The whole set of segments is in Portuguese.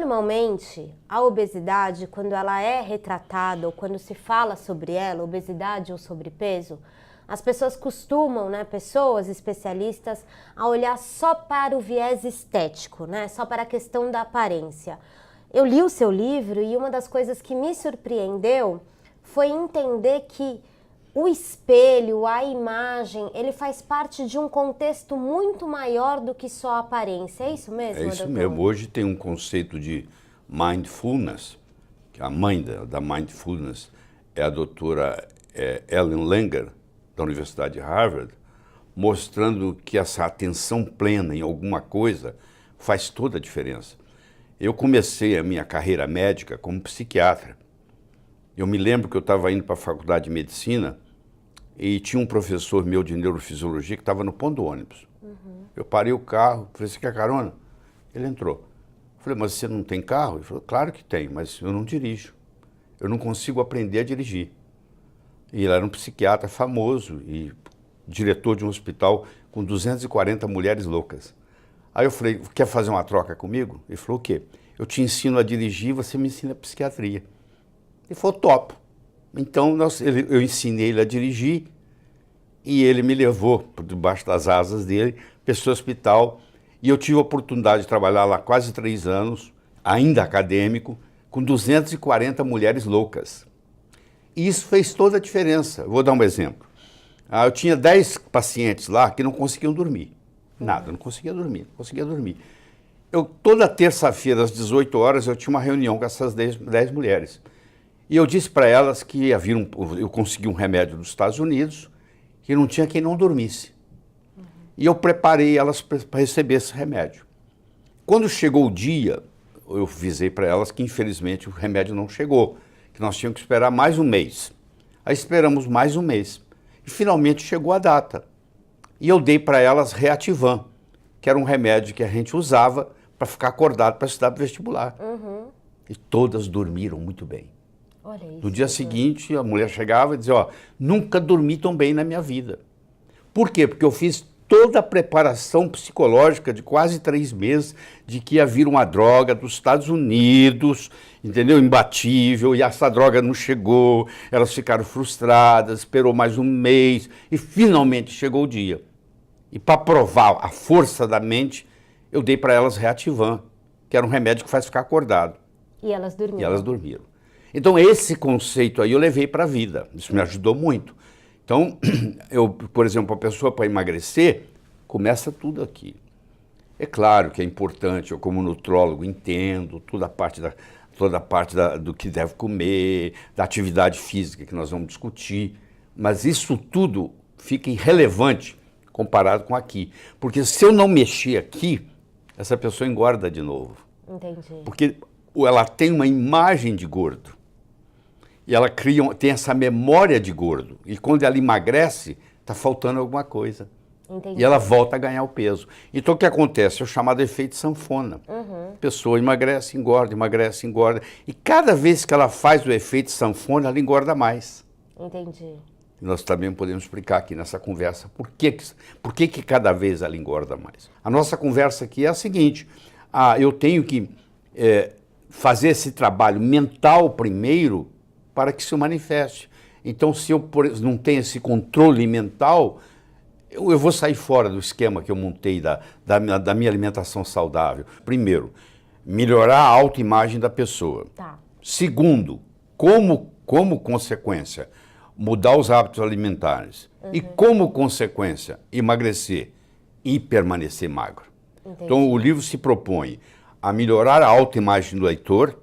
Normalmente, a obesidade, quando ela é retratada ou quando se fala sobre ela, obesidade ou sobrepeso, as pessoas costumam, pessoas especialistas, a olhar só para o viés estético, só para a questão da aparência. Eu li o seu livro e uma das coisas que me surpreendeu foi entender que o espelho, a imagem, ele faz parte de um contexto muito maior do que só a aparência. É isso mesmo, É isso doutor? mesmo. Hoje tem um conceito de mindfulness, que a mãe da mindfulness é a doutora Ellen Langer, da Universidade de Harvard, mostrando que essa atenção plena em alguma coisa faz toda a diferença. Eu comecei a minha carreira médica como psiquiatra. Eu me lembro que eu estava indo para a faculdade de medicina e tinha um professor meu de neurofisiologia que estava no ponto do ônibus. Eu parei o carro, falei, você quer carona? Ele entrou. Eu falei, mas você não tem carro? Ele falou, claro que tem, mas eu não dirijo. Eu não consigo aprender a dirigir. E ele era um psiquiatra famoso e diretor de um hospital com 240 mulheres loucas. Aí eu falei, quer fazer uma troca comigo? Ele falou, o quê? Eu te ensino a dirigir, você me ensina a psiquiatria. Ele falou, topo. Então eu ensinei ele a dirigir e ele me levou por debaixo das asas dele para esse hospital. E eu tive a oportunidade de trabalhar lá quase 3 anos, ainda acadêmico, com 240 mulheres loucas. E isso fez toda a diferença. Vou dar um exemplo. Eu tinha 10 pacientes lá que não conseguiam dormir. Nada, não conseguia dormir, não conseguia dormir. Toda terça-feira, às 18 horas, eu tinha uma reunião com essas 10 mulheres. E eu disse para elas que eu consegui um remédio dos Estados Unidos, que não tinha quem não dormisse. E eu preparei elas para receber esse remédio. Quando chegou o dia, eu avisei para elas que, infelizmente, o remédio não chegou, que nós tínhamos que esperar mais um mês. Aí esperamos mais um mês. E finalmente chegou a data. E eu dei para elas Reativan, que era um remédio que a gente usava para ficar acordado para estudar para vestibular. E todas dormiram muito bem. Olha isso, No dia seguinte, a mulher chegava e dizia, nunca dormi tão bem na minha vida. Por quê? Porque eu fiz toda a preparação psicológica de quase 3 meses de que ia vir uma droga dos Estados Unidos, entendeu? Imbatível, e essa droga não chegou, elas ficaram frustradas, esperou mais um mês e finalmente chegou o dia. E para provar a força da mente, eu dei para elas Reativan, que era um remédio que faz ficar acordado. E elas dormiram. E elas dormiram. Então, esse conceito aí eu levei para a vida. Isso me ajudou muito. Então, por exemplo, a pessoa para emagrecer, começa tudo aqui. É claro que é importante, eu como nutrólogo entendo toda a parte do que deve comer, da atividade física que nós vamos discutir, mas isso tudo fica irrelevante comparado com aqui. Porque se eu não mexer aqui, essa pessoa engorda de novo. Entendi. Porque ela tem uma imagem de gordo. E ela tem essa memória de gordo. E quando ela emagrece, está faltando alguma coisa. Entendi. E ela volta a ganhar o peso. Então o que acontece? É o chamado efeito sanfona. A pessoa emagrece, engorda. E cada vez que ela faz o efeito sanfona, ela engorda mais. Entendi. Nós também podemos explicar aqui nessa conversa por que cada vez ela engorda mais. A nossa conversa aqui é a seguinte, eu tenho que fazer esse trabalho mental primeiro para que se manifeste. Então, se eu não tenho esse controle mental, eu vou sair fora do esquema que eu montei da minha alimentação saudável. Primeiro, melhorar a autoimagem da pessoa. Tá. Segundo, como consequência, mudar os hábitos alimentares. E como consequência, emagrecer e permanecer magro. Entendi. Então, o livro se propõe a melhorar a autoimagem do leitor.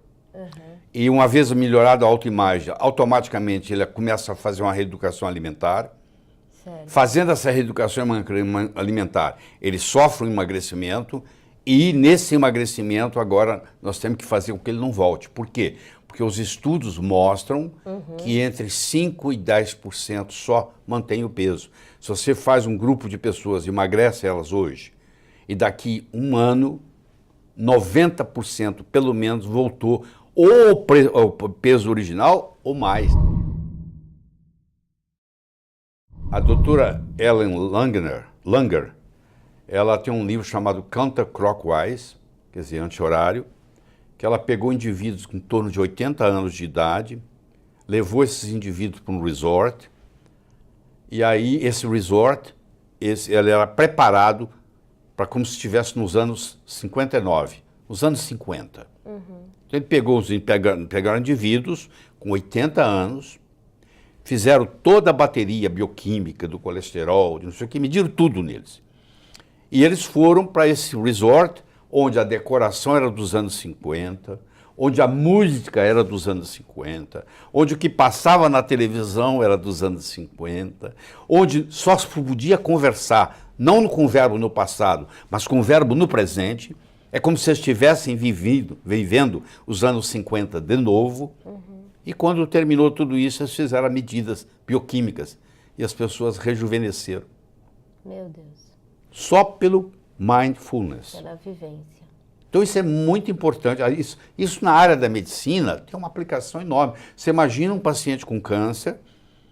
E uma vez melhorada a autoimagem, automaticamente ele começa a fazer uma reeducação alimentar. Certo. Fazendo essa reeducação alimentar, ele sofre um emagrecimento e nesse emagrecimento agora nós temos que fazer com que ele não volte. Por quê? Porque os estudos mostram que entre 5% e 10% só mantém o peso. Se você faz um grupo de pessoas e emagrece elas hoje e daqui 1 ano, 90% pelo menos voltou ou ao peso original ou mais. A doutora Ellen Langer, ela tem um livro chamado Counterclockwise, quer dizer, anti-horário, que ela pegou indivíduos com em torno de 80 anos de idade, levou esses indivíduos para um resort, e aí esse resort, ele era preparado para como se estivesse nos anos 59, nos anos 50. Uhum. Então ele pegou pegaram indivíduos com 80 anos, fizeram toda a bateria bioquímica do colesterol, de não sei o que, mediram tudo neles. E eles foram para esse resort, onde a decoração era dos anos 50, onde a música era dos anos 50, onde o que passava na televisão era dos anos 50, onde só se podia conversar, não com o verbo no passado, mas com o verbo no presente. É como se eles estivessem vivendo os anos 50 de novo. Uhum. E quando terminou tudo isso, eles fizeram medidas bioquímicas e as pessoas rejuvenesceram. Meu Deus. Só pelo mindfulness. Pela vivência. Então isso é muito importante. Isso na área da medicina tem uma aplicação enorme. Você imagina um paciente com câncer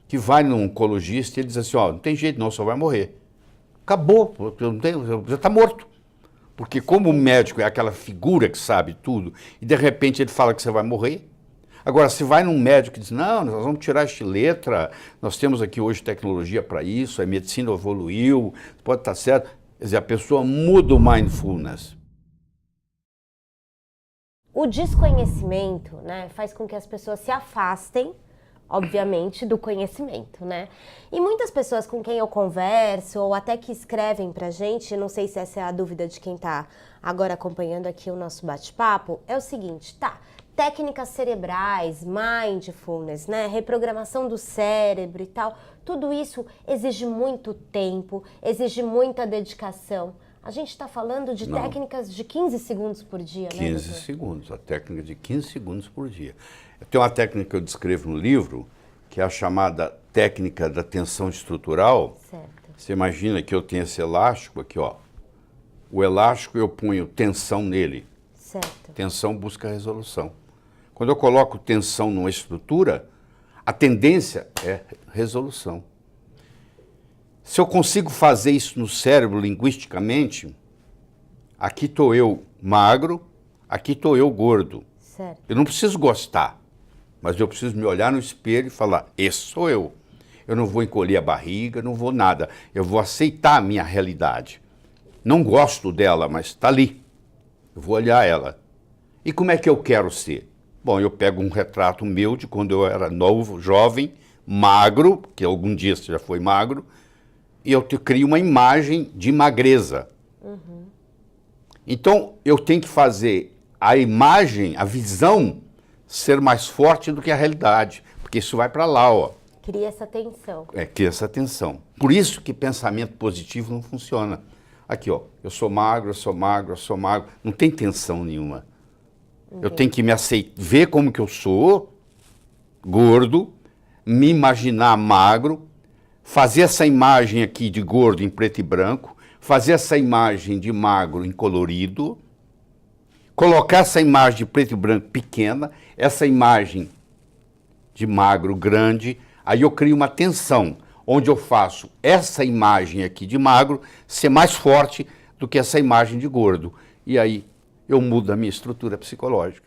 que vai num oncologista e ele diz assim, ó, não tem jeito não, só vai morrer. Acabou, já está morto. Porque como o médico é aquela figura que sabe tudo, e de repente ele fala que você vai morrer. Agora, se vai num médico e diz, não, nós vamos tirar esta letra, nós temos aqui hoje tecnologia para isso, a medicina evoluiu, pode estar certo. Quer dizer, a pessoa muda o mindfulness. O desconhecimento, né, faz com que as pessoas se afastem, obviamente, do conhecimento, né? E muitas pessoas com quem eu converso, ou até que escrevem pra gente, não sei se essa é a dúvida de quem tá agora acompanhando aqui o nosso bate-papo, é o seguinte, tá, técnicas cerebrais, mindfulness, né, reprogramação do cérebro e tal, tudo isso exige muito tempo, exige muita dedicação. A gente está falando de técnicas de 15 segundos por dia, 15 né? 15 segundos, a técnica de 15 segundos por dia. Tem uma técnica que eu descrevo no livro, que é a chamada técnica da tensão estrutural. Certo. Você imagina que eu tenho esse elástico aqui, ó. O elástico eu ponho tensão nele. Certo. Tensão busca resolução. Quando eu coloco tensão numa estrutura, a tendência é resolução. Se eu consigo fazer isso no cérebro linguisticamente, aqui estou eu magro, aqui estou eu gordo. Certo. Eu não preciso gostar, mas eu preciso me olhar no espelho e falar, esse sou eu. Eu não vou encolher a barriga, não vou nada. Eu vou aceitar a minha realidade. Não gosto dela, mas está ali. Eu vou olhar ela. E como é que eu quero ser? Bom, eu pego um retrato meu de quando eu era novo, jovem, magro, que algum dia você já foi magro, e eu crio uma imagem de magreza. Uhum. Então, eu tenho que fazer a imagem, a visão, ser mais forte do que a realidade, porque isso vai para lá, ó. Cria essa tensão. Cria essa tensão. Por isso que pensamento positivo não funciona. Aqui, ó, eu sou magro, eu sou magro, eu sou magro. Não tem tensão nenhuma. Entendi. Eu tenho que me aceitar, ver como que eu sou, gordo, me imaginar magro, fazer essa imagem aqui de gordo em preto e branco, fazer essa imagem de magro em colorido, colocar essa imagem de preto e branco pequena, essa imagem de magro grande, aí eu crio uma tensão, onde eu faço essa imagem aqui de magro ser mais forte do que essa imagem de gordo. E aí eu mudo a minha estrutura psicológica.